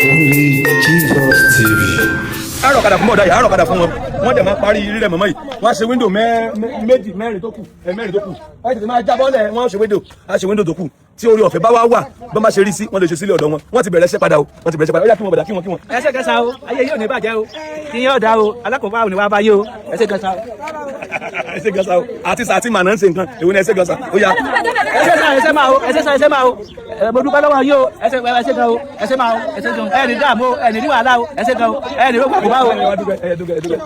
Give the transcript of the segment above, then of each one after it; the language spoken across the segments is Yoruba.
Only Jesus TV. Àárọ̀ kadà fún Boda yìí, àárọ̀ kadà fún wọn. Wọ́n dẹ̀ máa parí rírẹ̀ mọ̀mọ́ yìí. Wọ́n á ṣe window méjì mẹ́rin tó kù. Wọ́n ti máa jábọ́lẹ̀, wọ́n á ṣe window tó kù. Tí orí ọ̀fẹ́ bá wá wà, bọ́n bá ṣe rí sí, wọ́n lè ṣe sílé ọ̀dọ̀ wọn. Wọ́n ti bẹ̀rẹ̀ ṣẹ́ padà o. Ó yá kí wọ́n Boda kí wọ́n. Ẹ ṣé gẹ́sà o, ayé yóò ní bàjẹ́ o. Kí yóò dá o, alákòóbá ò ní wá báyé o. Ẹ ṣé gẹ́sà o. Ẹ ṣé gẹ́sà o. Àti sàtì màá náà ń ṣe nǹkan. Èwo ni ẹ ṣé gẹ́sà? Ó yá. Ẹ ṣé máa o, ẹ ṣé máa o. Mo dúpẹ́ lọ́wọ́ yín o. Ẹ ṣé gan o. Ẹ ṣé máa o. Ẹ ṣé gan. Ẹ ní dààmú o, ẹ ní rí wàhálà o. Ẹ ṣé gan o. Ẹ ní rókò bá o.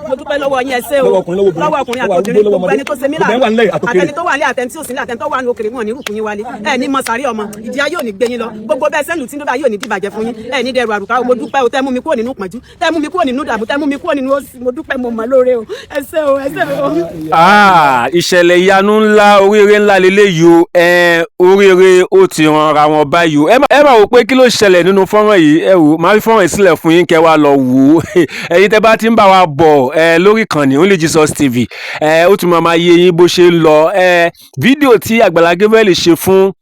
Mo dúpẹ́ lọ́wọ́ yín ẹ ṣé o. Lọ́wọ́ ọkùnrin àtòkèrè gbogbo ẹni tó ṣe mí láàánú. Àtẹni tó wà ní àtẹni tí ò sí ní àtẹni tó wà ní òkèrè wọn ní rúkú yín wálé. Ẹ ní mọ sàárì ọmọ. Ìdí ayé ò ní gbé yín lọ. Gbogbo bẹ́ẹ̀ sẹ́nu tí nígbà yóò ní dìbàjẹ́ fún yín. Ẹ ní dẹrù àrùká o. Mo dúpẹ́ o, tẹ́ mú mi kúrò nínú pọ́njú. Tẹ́ mú mi kúrò nínú dààmú. Tẹ́ mú mi kúrò nínú òṣì. Mo dúpẹ́ mo mọ̀ lóore o. Ẹ ṣé o, ẹ ṣé o. Ìṣẹ̀lẹ̀ ìyanu ńlá, oríire ńlá leléyìí o. Oríire ó ti ràn ra wọn báyìí o. Ẹ máa wò pé kí ló ṣẹlẹ̀ nínú fọ́nrán yìí. Ẹ wò, máa fi fọ́nrán yìí sílẹ̀ fún yín kẹ́ wá lọ wò ó. Ẹ̀yin tẹ́ bá ti ń bá wa bọ̀ lórí ìkànnì Only Jesus TV, ó tún máa yé yín bó ṣe ń lọ. Fídíò tí Agbala Gabriel ṣe fún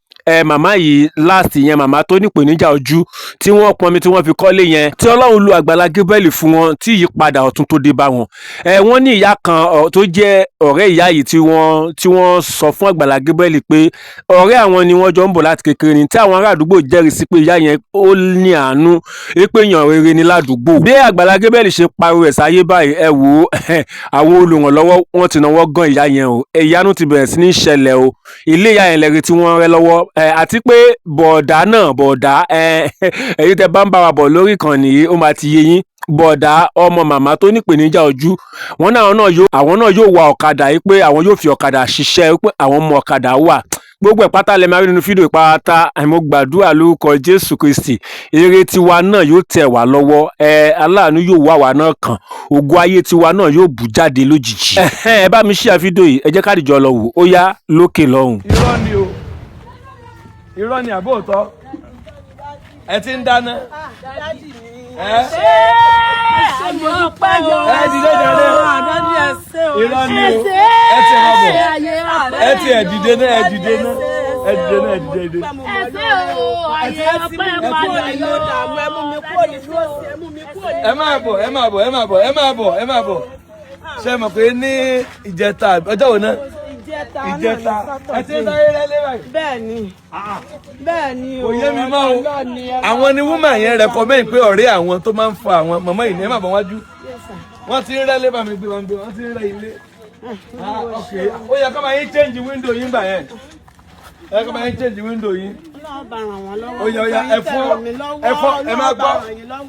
màmá yìí last yẹn, màmá tó ní ìpèníjà ojú tí wọ́n pọnmi tí wọ́n fi kọ́lé yẹn, tí Ọlọ́run lu Agbala Gabriel fún wọn, tí ìyípadà ọ̀tun tó dé bá wọn. Wọ́n ní ìyá kan tó jẹ́ ọ̀rẹ́ ìyá yìí tí wọ́n sọ fún Agbala Gabriel pé ọ̀rẹ́ àwọn ni wọ́n jọ ń bọ̀ láti kékeré ni, tí àwọn ará àdúgbò jẹ́rìí sí pé ìyá yẹn ó ní àánú, pé èèyàn rere ni ládùúgbò. Bí Agbala Gabriel ṣe pariwo ẹ̀ sáyé báyìí, ẹ wò ó, àwọn olùrànlọ́wọ́ wọ́n ti náwó gan ìyá yẹn o. Ìyanu ti bẹ̀rẹ̀ sí ní ṣẹlẹ̀ o. Ilé ìyá yẹn lẹ́rìí tí wọ́n rẹ́ lọ́wọ́. Àti pé Boda èyí tẹ́ bá ń bá wa bọ̀ lórí ìkànnì yìí, ó máa ti yé yín. Boda ọmọ màmá tó ní ìpèníjà ojú, wọn náà yóò wa ọ̀kadà yìí, pé àwọn yóò fi ọ̀kadà ṣiṣẹ́, pé àwọn ọmọ ọ̀kadà wà. Gbogbo ẹ̀ pátá lẹ máa rí nínú fídíò ìpátá. Mo gbàdúrà lórúkọ Jésù Kristi, ire tiwa náà yóò tẹ̀ wá lọ́wọ́. Aláàánú yóò wá wa náà kàn. Ògo ayé tiwa náà yóò bù jáde lójijì. Ẹ bá mi share fídíò yìí, ẹ jẹ́ ká dìjọ lọ wò. Ó yá lókè lọ́hùn. Irọ́ ni o. Irọ́ ni àbó òótọ́. Ẹ ti ń dáná. Mo dúpẹ́ yọ. Ẹ dìde jàre. Irọ́ ni o. Ẹ ti rọ̀ bọ̀. Ẹ ti ẹ dìde náà. Ẹ dìde. Ẹ ṣé o, ayé ọpẹ́ padà yọ. Ẹ máa bọ̀. Ṣé mọ̀ pé ní ìjẹta ọjọ́ wo náà? Ìjẹta. Ẹ ti ń sáré rẹ́lé báyìí. Bẹ́ẹ̀ni o. Kò yé mi mọ́ o. Àwọn ni woman yẹn recommend pé ọ̀rẹ́ àwọn tó máa ń fa àwọn màmá yìí ní ẹ má bọ̀ wájú. Wọ́n ti ń rẹ́lé bá mi gbé wọn gbé, wọ́n ti ń rẹ́ ilé. Okay. Ó yẹ kó máa yín change window yín bà yẹn. Ẹ kó máa yín change window yín. Ó yá ẹ̀fọ́ ẹ máa gbọ́.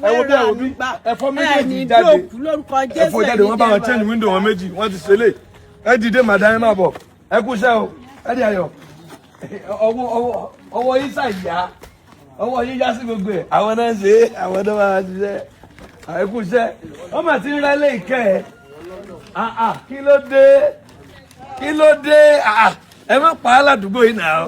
Ẹ wo bí ẹ̀fọ́ méjèèjì jáde. Ẹ̀fọ́ jáde wọ́n bá wọn change window wọn méjì, wọ́n ti ṣe lé. Ẹ dìde màdá yẹn máa bọ̀. Ẹ kú iṣẹ́ o. Ẹ di ayọ̀. Ọwọ́ yín ṣàyà. Ọwọ́ yín já sí gbogbo ẹ̀. Àwọn náà ṣe é, àwọn náà máa ṣiṣẹ́. Ẹ kú iṣẹ́. Wọ́n mà ti ń rẹ́lé ìkẹ́ ẹ̀. Kí ló dé? Ẹ má pa á ládùúgbò yìí náà.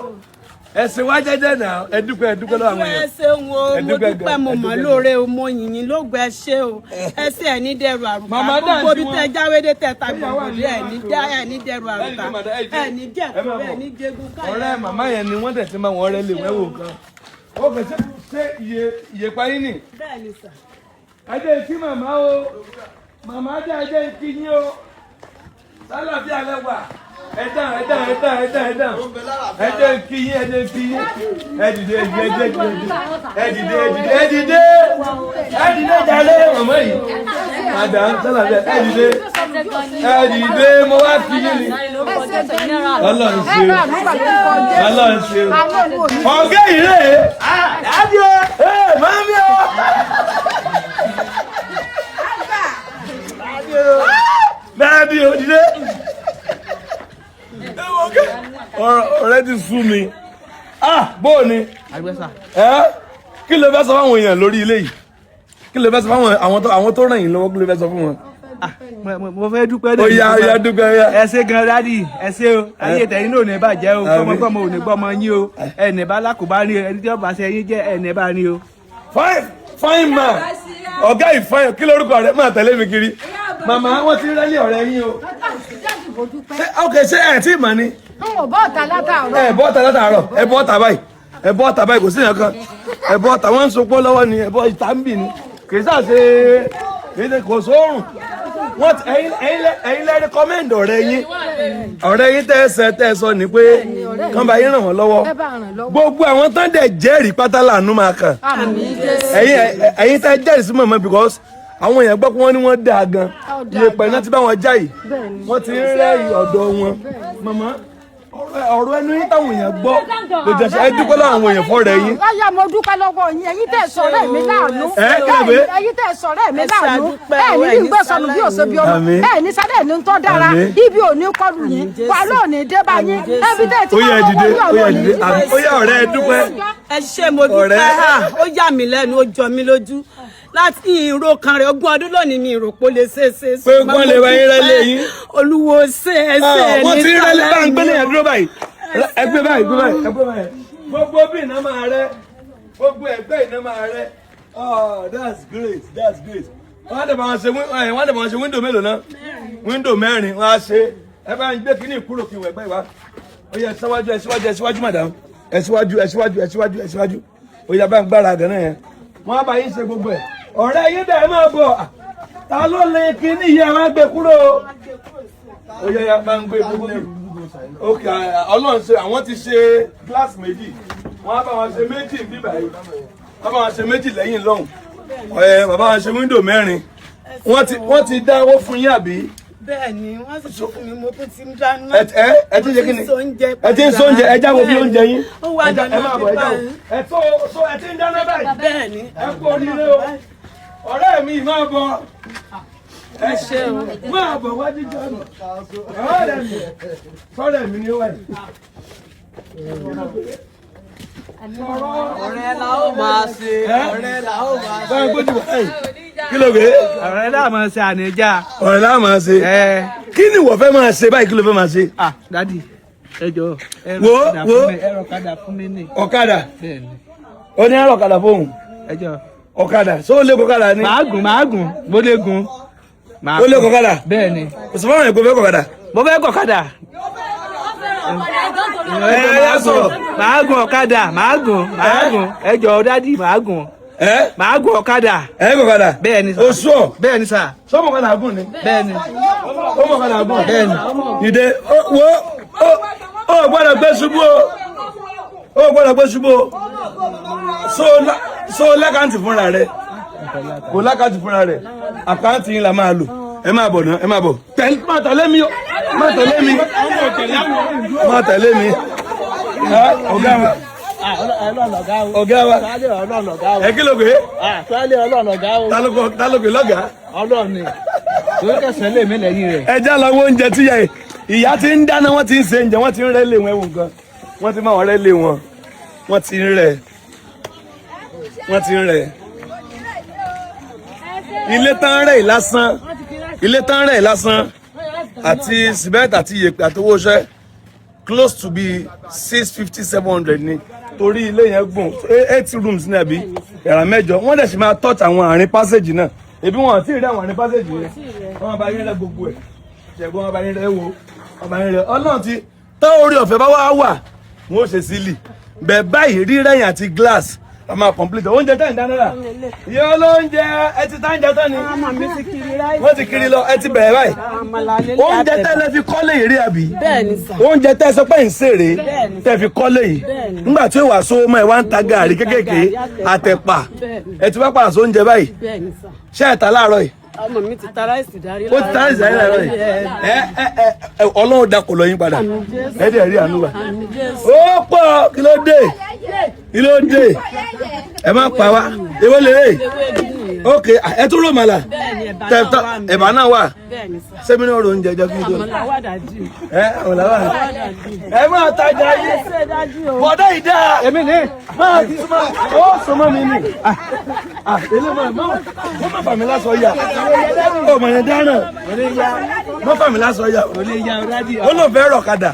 Ẹ ṣe wá jẹ́jẹ́ náà. Ẹ dúpẹ́ lọ́wọ́ àwọn èèyàn. Ẹ ṣeun o, mo dúpẹ́ mo mọ̀ lóore o, mo yìnyín lógo ẹ ṣé o. Ẹ ṣé ẹ ní dẹrù àrùká. Gbogbo bí tẹ jáwédé tẹ ta gbọ̀ngàn ẹ ní dẹrù àrùká. Ẹ ní jẹ̀kú, ẹ ní jẹgun káyọ̀. Ọ̀rẹ́ màmá yẹn ni wọ́n tẹ̀ sí máa wọ́n rẹ́ lè wẹ́wò kan. Ó kàn ṣe iye parí nì. Bẹ́ẹ̀ni sà. Ẹ jẹ́ kí màmá o. Màmá jẹ́ kí yín o. Sálà bí alẹ́ wà. Ẹ dán. Ẹ jẹ́ kí yín. Ẹ dìde jàre màmá yìí. Madam sálà bí ẹ dìde mo wá kí yín ni. Ọlọ́run ṣe. Ọ̀gá ìrè. Adé. Mami o. Dádì o dìde. Ọ̀rẹ́ ti sú mi. Bóò ni. Kí ló fẹ́ sọ fáwọn èèyàn lórí ilé yìí? Kí ló fẹ́ sọ fáwọn àwọn tó ràn yín lọ́wọ́, kí ló fẹ́ sọ fún wọn? Mo fẹ́ dúpẹ́ dé. Ó yá dúpẹ́ yá. Ẹ ṣé gan dádì, ẹ ṣé o. Ayé tẹ̀yin náà ò ní bàjẹ́ o. Gbọ́mọgbọ́mọ ò ní gbọ́mọ yín o. Ẹnì bá lákòbá rí o. Ẹni tí ó bá ṣe yín jẹ́ ẹnì bá rí o. Fine man. Ọ̀gá ìfáyọ̀ kí lórúkọ rẹ̀ máa tẹ̀lé mi kiri. Màmá wọ́n ti rẹ́lé ọ̀rẹ́ yín o. Ok, ṣé ẹ̀ tí ì mà ní? N ò bọ́ọ̀tà látàárọ̀. Ẹ bọ́ọ̀tà látàárọ̀, ẹ bọ́ọ̀tà báyìí. ẹbọ ọ̀tà báyìí kò sí yẹn kan ẹbọ ọ̀tà wọ́n ń sopọ̀ lọ́wọ́ ni ẹbọ ìta ń bì ní kì í sàṣe kò sóòrùn wọ́n ẹ̀yin lẹ recommend ọ̀rẹ́ yín tẹ́ sọ ni pé kán bá yín ràn wọ́n lọ́wọ́ gbogbo àwọn tán dẹ̀ jẹ́rìí pátá làánú máa kàn ẹ̀yin tẹ́ jẹ́rìí sí mọ̀mọ́ because àwọn èèyàn gbọ́ pé wọ́n ní wọ́n dáa gan ìyẹ̀pẹ̀ náà ti bá wọn já yìí wọ́n ti ń rẹ́ ọ̀dọ̀ wọn mọ̀mọ́ ọ̀rọ̀ ẹnu yín táwọn èèyàn gbọ́ lè jẹ́ ẹ dúpẹ́ lọ́wọ́ àwọn èèyàn fọ́ọ̀rẹ́ yín. Láyà mo dúpẹ́ lọ́wọ́ yín ẹ̀yin tẹ́ sọ̀rọ̀ mi láàánú ẹ̀yin tẹ́ sọ̀rọ̀ mi láàánú ní ìgbé sọnù bí òṣè bí ọmọ ní sáré ní tó dára ibi ò ní kọlù yín wà lónìí dé bá yín ẹbí tẹ́ ti máa wọ́n wọ́n yọ̀ ó yá ọ̀rẹ́ ẹ dúpẹ́. ẹ ṣé mo dúpẹ́ ó yà mí lẹ́nu ó jọ mí lójú láti ìró kan rẹ̀ ogún ọdún lónìí mi ìròpó lè ṣe pé gbọ́n lè wáyé rẹ́lẹ̀ yín olúwo ṣe ẹsẹ̀ ní wọ́n ti rẹ́lẹ̀ bá ń gbélé yẹn dúró báyìí ẹgbẹ́ báyìí gbogbo bí iná máa rẹ́ gbogbo ẹgbẹ́ iná máa rẹ́ that's great wọ́n á dẹ̀ bá wọn ṣe wíńdò mélòó náà wíńdò mẹ́rin wọ́n á ṣe ẹ bá ń gbé kíní ìkúrò kí n wọ ẹgbẹ́ ìwá ó yẹ ẹ síwájú madam ẹ síwájú ó yẹ bá ń gbára àgànnà yẹn wọ́n á bá yín ṣe gbogbo ẹ̀ ọ̀rẹ́ yín dẹ̀ máa bọ̀ ta ló lè kíní yẹ wọ́n á gbé kúrò ó yẹ ya bá ń gbé gbogbo ok ọlọ́run ṣe àwọn ti ṣe glass méjì wọ́n á bá wọn ṣe méjì bíbá yìí wọ́n bá wọn ṣe méjì lẹ́yìn lọ́hùn bàbá wọn ṣe wíńdò mẹ́rin wọ́n ti dáwó fún yín àbí. bẹ́ẹ̀ni wọ́n sì sọ fún mi mo tún ti ń dáná. ẹ ti ṣe kí ni ẹ ti ń sọ oúnjẹ ẹ jáwọ́ bí oúnjẹ yín ẹ máa bọ̀ ẹ jáwọ́ ẹ ti ń dáná báyìí. bẹ́ẹ̀ni ẹ kú oríire o ọ̀rẹ́ mi máa bọ̀ ẹ ṣe o máa bọ̀ wájú jọ́nù ọ̀rẹ́ mi ni ó wà yìí. ọ̀rẹ́ la ó máa ṣe báyìí gbójú báyìí kí ló gbé. ọ̀rẹ́ la máa ṣe àníjà. ọ̀rẹ́ la máa ṣe kí ni wọ́n fẹ́ máa ṣe báyìí kí ló fẹ́ máa ṣe. dadi ẹ jọ ẹrọ ọ̀kadà fún mi ní. ọ̀kadà ó ní ẹrọ ọ̀kadà fóun. ẹ jọ ọ̀kadà só lè kọ̀kadà ni. màá gùn mo lè gùn. ó lè kọ̀kadà. bẹ́ẹ̀ni. òṣùpá wọn yẹn kò fẹ́ kọ̀kadà. mo fẹ́ kọ̀kadà. ẹ sọ̀rọ̀. màá gùn ọ̀kadà màá gùn ẹ jọ dadi màá gùn. màá gùn ọ̀kadà. ẹ kọ̀kadà. bẹ́ẹ̀ni sà. oṣù ọ̀. bẹ́ẹ̀ni sà. sọ́mọ̀ ọ̀kadà gùn ni. bẹ́ẹ̀ni. ó mọ̀ ọ̀kadà gùn. bẹ́ẹ̀ni. ìdè wo ó gbọ́dọ̀ gbé ṣubú o gbọ́dọ̀ gbé ṣubú o so lákàntì fúnra rẹ̀ kò lákàntì fúnra rẹ̀ àkáǹtì yín la máa lò ẹ máa bọ̀ náà ẹ máa bọ̀ máa tẹ̀lé mi ọ̀gá wa ọ̀gá wa ẹ kí ló gbé tálógbé lọ́gàá ẹ já lọ wọ oúnjẹ tí ìyá ti ń dáná wọ́n ti ń ṣe oúnjẹ wọ́n ti ń rẹ́ lé wọn ẹ̀wọ̀n gan wọ́n ti máa wọ́n rẹ́ lé wọn wọ́n ti ń rẹ̀ ilé tán rẹ̀ lásán àti sìmẹ́ǹtì àti iyẹ̀pẹ̀ àtowó iṣẹ́ close to be 650-700 ni torí ilé yẹn gùn 8 rooms ní àbí yàrá 8 wọ́n dẹ̀ sì máa touch àwọn àárín passage náà ebi wọn àti ìrẹ́ àwọn àárín passage yẹn wọ́n bá yín rẹ́ gbogbo ẹ̀ ṣẹ̀gbọ́n wọn bá yín rẹ́ wo wọ́n bá yín rẹ́ ọlọ́run ti tán orí ọ̀fẹ́ bá wà wọ́n ó ṣe sílì bẹ́ẹ̀ báyìí rírẹ́yìn àti glass a máa complete oúnjẹ tẹ́ ń dáná rà ìyá olóúnjẹ ẹ ti tá ń jẹ tán ni wọ́n ti kiri lọ ẹ ti bẹ̀rẹ̀ báyìí oúnjẹ tẹ́ lẹ fi kọ́lé yìí rí àbí oúnjẹ tẹ́ sọ pé ń sèré tẹ́ fi kọ́lé yìí nígbà tí ó wà sówó mọ́ ẹ wá ń ta gàrí kékèké àtẹ̀pà ẹ ti wá padà sóúnjẹ báyìí ṣé ẹ̀ ta láàárọ̀ yìí. ọmọ mi ti ta ráìsì darí ó ti ta ráìsì darí láàárọ̀ yìí ọlọ́run dakọ̀ lọ yín padà ẹ dẹ̀ rí àánú wa ó pọ̀ kí ló dé ẹ má pa wá ewé lèrè ok ẹ tún rò màlà ẹ̀bà náà wà sẹ́mi náà rò ń jẹjọ kí n tó àwọn làwà ẹ máa tajà yìí bọ̀dá ìdá èmi ní máa ti súnmọ́ ó súnmọ́ mi ní ilé má fà mí lásọ yà ó mọ̀ yẹn dáná má fà mí lásọ yà ó lọ fẹ́ rọ̀kadà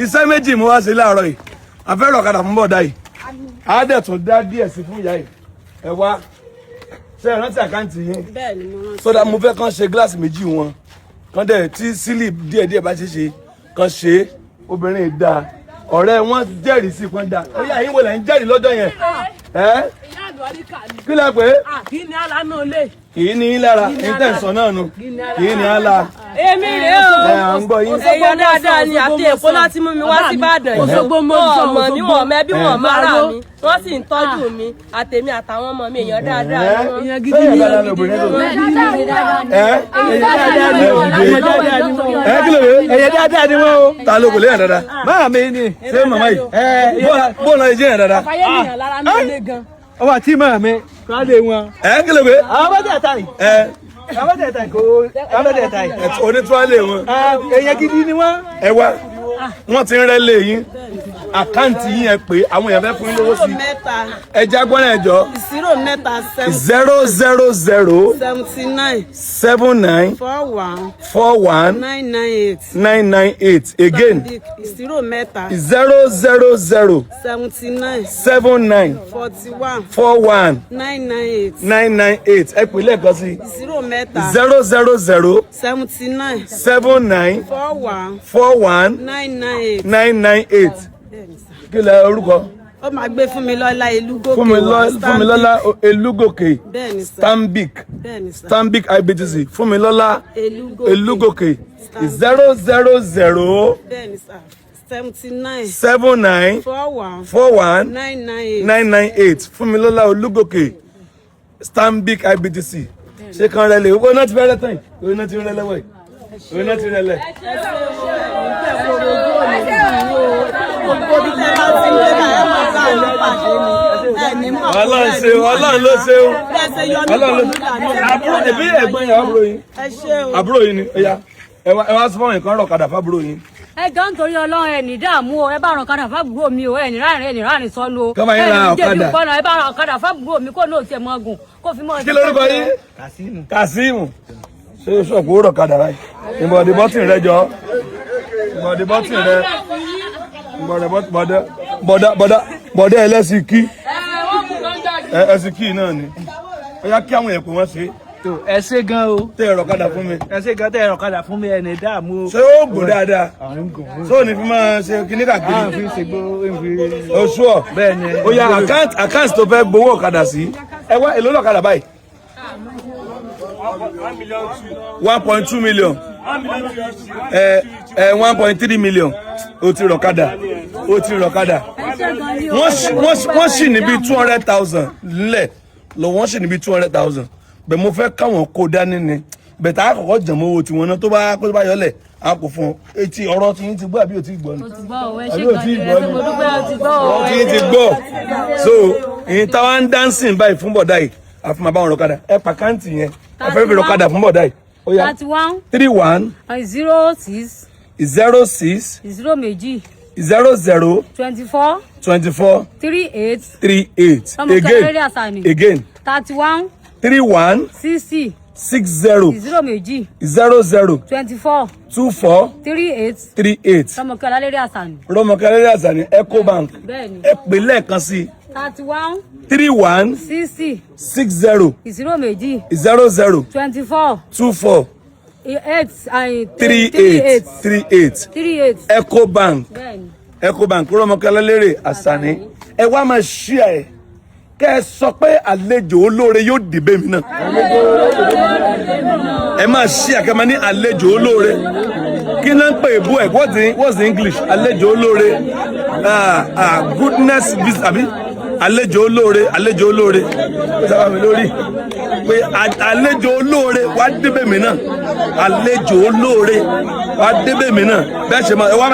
iṣẹ́ méjì mo wá sí láàárọ̀ yìí àfẹ́ rọ̀kadà fún bọ̀dá yìí á dẹ̀ tún dá díẹ̀ sí fún ìyá yìí ẹ wá ṣe é rántí àkáǹtì yín sódà mo fẹ́ kàn ṣe gíláàsì méjì wọn kàn dẹ̀ tí sílì díẹ̀díẹ̀ bá ṣe kàn ṣe obìnrin ìdá ọ̀rẹ́ wọn jẹ́rìí sí pọ́n dá ó yà yín wò lẹ́ ń jẹ́rìí lọ́jọ́ yẹn kí lẹ pé kí ni alánú ilé kì í ní í lára ní tẹ̀sán náà nu kì í ní á la. èmi rèé o à ń gbọ́ yín. èèyàn dáadáa ni àti èkó láti mú mi wá sí Ìbàdàn yìí wọn ọmọ mi wọn mẹbí wọn mara mi wọn sì ń tọ́jú mi àtèmi àtàwọn ọmọ mi èèyàn dáadáa ni wọn. èèyàn gidi ni èèyàn dáadáa ni wọn o. ta ló kò léyàn dáadáa. máa mi ni ṣé màmá yìí bó náà jẹ́ yàn dáadáa. ọmọ àti màmá mi kálẹ̀ wọn. kí ló pé. àwọn bá tẹ̀ ta yìí. àwọn bá tẹ̀ ta yìí kò àwọn bá tẹ̀ ta yìí. onítúwálé wọn. èèyàn gidi ni wọn. ẹ wá wọn ti ń rẹ́lẹ̀ yín àkáǹtì yín ẹ pé àwọn èèyàn fẹ́ fún yín lówó sí i. ẹ jágbọ́n náà jọ. 000 79 41 998 again 000 79 41 998 ẹ pè lẹ́ẹ̀kan sí 000 79 41 998 kí lẹ orúkọ. ó máa gbé Fúnmilọ́lá Elúgòkè Fúnmilọ́lá Elúgòkè Stanbic IBTC Fúnmilọ́lá Elúgòkè 000 79 41 998 Fúnmilọ́lá Elúgòkè Stanbic IBTC ṣé kan rẹ lè owó náà ti fẹ́rẹ́ tán ìwé náà ti rẹ lẹ́wọ̀ ìwé náà ti rẹ lẹ̀. Ọlọ́run ṣe Ọlọ́run ló ṣe o Ọlọ́run ló ṣe ẹbí ẹ̀gbọ́n yẹn àbúrò yìí ni ẹ wá sọ fún nǹkan rọ̀kadà fábúrò yìí. ẹ jọ nítorí Ọlọ́run ẹ ní dààmú o ẹ bá ràn ọ̀kadà fábùrò mi o ẹ ní ráàrin sọnù o kọ́ máa yín ra ọ̀kadà ẹ bá ràn ọ̀kadà fábùrò mi kó ní òtí ẹ̀ mọ́ gùn kó fi mọ́. kí lórúkọ yín Kasimu ṣé ṣọ́ọ̀kù ó rọ̀kadà báyìí ìbọ̀dì bọ́tìn rẹ jọ ìbọ̀dì bọ́tìn rẹ bọ̀dá ẹlẹ́sìn kí ẹsìn kí náà ni ó yá kí àwọn èèyàn pé wọ́n ṣe. ẹ ṣé gan o. tẹ ẹ̀rọ kadà fún mi. ẹ ṣé gan tẹ ẹ̀rọ kadà fún mi ẹ ní dààmú o. ṣé ó gbò dáadáa ṣé ò ní fi máa ṣe kíní kàkiri. àwọn fi ń ṣe gbó oṣù ọ bẹ́ẹ̀ ni. ó yá àkáǹtì tó fẹ́ gbowó ọ̀kadà sí ẹ wá èlò lọ́kadà báyìí. 1.2 million 1.3 million ó ti rọ̀kadà wọ́n sì níbi 200,000 nílẹ̀ lọ wọ́n sì níbi 200,000 bẹ́ẹ̀ mo fẹ́ káwọn kó dání ni bẹ̀tà àkọ́kọ́ jẹ̀mọ́ owó tiwọn náà tó bá yọlẹ̀ a kò fún etí ọ̀rọ̀ tí yín ti gbọ́ àbí ò tí gbọ́ ni àbí ò tí gbọ́ ni ọ̀rọ̀ tí yín ti gbọ́ so èyí táwa ń dánsìn báyìí fún bọ̀dá yìí àfihàn báwọn rọ̀kadà ẹ pàkáǹtì yẹn ẹ fẹ́ fi rọ̀kadà fún bọ̀dá yìí. 31 06 06 02 00 24 24 38 again 31 31 60 60 02 00 24 24 38 Rọ́mọkẹ́ Ọlálérè Àsàní. Rọ́mọkẹ́ Ọlálérè Àsàní Ecobank bẹ́ẹ̀ni ẹ pè lẹ́ẹ̀kan sí 31 31 60 60 02 00 24 24 38 Ecobank Ecobank Rọ́mọkẹ́ Ọlálérè Àsàní ẹ wá máa ṣí ẹ kẹ́ ẹ sọ pé àlejò olóore yóò dìbè mí náà ẹ máa ṣí àkẹ́mọ́ ní àlejò olóore kí náà ń pè é bú ẹ̀ what's the English àlejò olóore goodness visit àbí àlejò olóore sábà mi lórí pé àlejò olóore wá débè mí náà àlejò olóore wá débè mí náà bẹ́ẹ̀ ṣe máa ẹ wá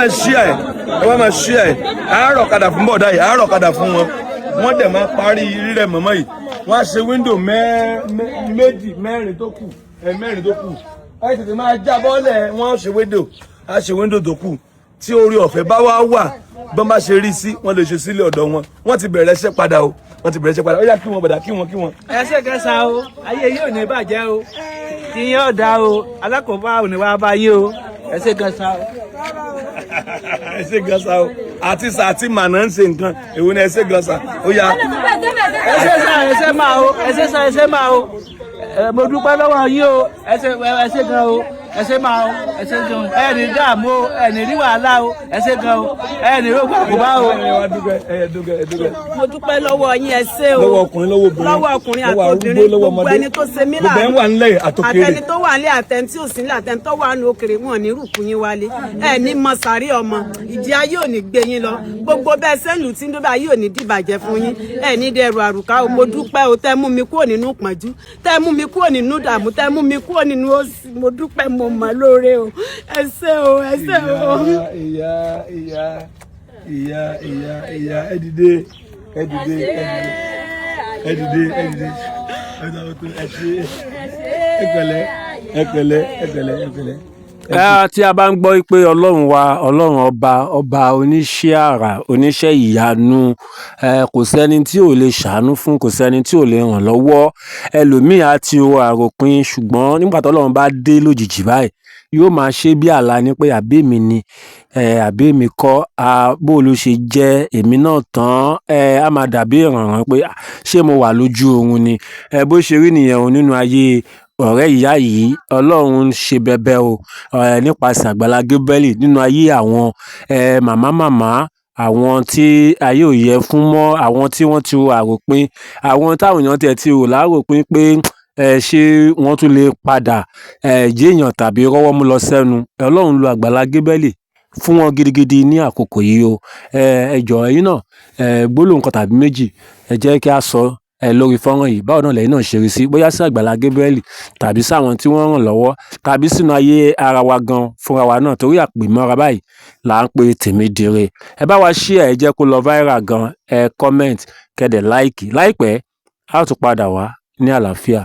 máa ṣí ẹ̀ àárọ̀ kadà fún bọ̀dá yìí àárọ̀ kadà fún wọn wọ́n dẹ̀ máa parí rírẹ̀ mọ́mọ́ yìí wọ́n á ṣe wíńdò mẹ́rin tó kù ẹ tètè máa já bọ́ọ̀lẹ̀ wọ́n á ṣe wíńdò tó kù tí orí ọ̀fẹ́ bá wà bọ́n bá ṣe rí sí wọ́n lè ṣe sílé ọ̀dọ̀ wọn wọ́n ti bẹ̀rẹ̀ iṣẹ́ padà ó yá kí wọn bàdà kí wọn. ẹ ṣé kẹsà o ayé yóò ní bàjẹ́ o tí yóò dá o alákòóbá ò ní wá bá yín o ẹ ṣé kẹsà o. ẹ ṣé kẹsà o àti sàtì màná ń ṣe nǹkan èwo ni ẹ ṣé kẹsà ó yá. ẹ ṣé máa o mo dúpẹ́ lọ́wọ́ yín o ẹ ṣé gan o ẹ ṣé máa o ẹ ṣé gan ẹ ní dààmú o ẹ ní rí wàhálà o ẹ ṣé gan o ẹ ní rògbò àkóbá o. mo dúpẹ́ lọ́wọ́ yín ẹ ṣé o lọ́wọ́ ọkùnrin lọ́wọ́ ọkùnrin àtòbìnrin gbogbo ẹni tó ṣe mí láàánú gbogbo ẹ̀ ń wà nílẹ̀ àtòkèrè àtẹni tó wà nílẹ̀ àtẹni tí ò sí nílẹ̀ àtẹni tó wà ní òkèrè wọn ní rúkú yín wálé ẹ ní mọ sàárì ọmọ ìjì ayé ò ní gbé yín lọ gbogbo bẹ́ẹ̀ sẹ́lù tí ń dóbá ayé ò ní dìbàjẹ́ fún yín ẹ ní dẹrù àrùká o mo dúpẹ́ o tẹ́ mú mi kúrò nínú pọ́njú tẹ́ mú mi kúrò nínú dààmú tẹ́ mú mi kúrò nínú òṣì mo dúpẹ́ mo mọ̀ lóore o ẹ ṣé o ẹ ṣé o. ìyá ẹ dìde ẹ pẹ̀lẹ́. Tí a bá ń gbọ́ pé ọlọ́run wa ọlọ́run ọba oníṣẹ́ àrà oníṣẹ́ ìyanu kò sẹ́ni tí ò lè ṣàánú fún kò sẹ́ni tí ò lè ràn lọ́wọ́ ẹlòmíì á ti ro àròpin ṣùgbọ́n nígbà tí ọlọ́run bá dé lójijì báyìí yóò máa ṣe bí àlá ní pé àbí mi ni àbí èmi kọ́ bó ló ṣe jẹ́ èmi náà tán á máa dàbí ìrànràn pé ṣé mo wà lójú oorun ni bó ṣe rí nìyẹn o nínú ayé ọ̀rẹ́ ìyá yìí ọlọ́run ń ṣe bẹbẹ o nípasẹ̀ Àgbàlá Gabriel nínú ayé àwọn màmá àwọn tí ayé ò yẹ fún mọ́ àwọn tí wọ́n ti rò àròpin àwọn táwọn èèyàn tiẹ̀ ti rò láròpin pé ṣé wọ́n tún lè padà jéèyàn tàbí rọ́wọ́ mú lọ sẹ́nu ọlọ́run lo Àgbàlá Gabriel fún wọn gidigidi ní àkókò yìí o ẹ jọ̀ọ́ ẹ̀yin náà gbólóhùn kan tàbí méjì ẹ jẹ́ kí a sọ lórí fọ́nrán yìí báwo náà lẹ́yìn náà ṣe rí sí bóyá sí Àgbàlá Gabriel tàbí sáwọn tí wọ́n ràn lọ́wọ́ tàbí sínú ayé ara wa gan fúnra wa náà torí àpèmọ́ra báyìí là ń pe tèmi dire ẹ bá wa share ẹ jẹ́ kó lọ viral gan comment kẹ́dẹ̀ like láìpẹ́ a ó tún padà wá ní àlàáfíà.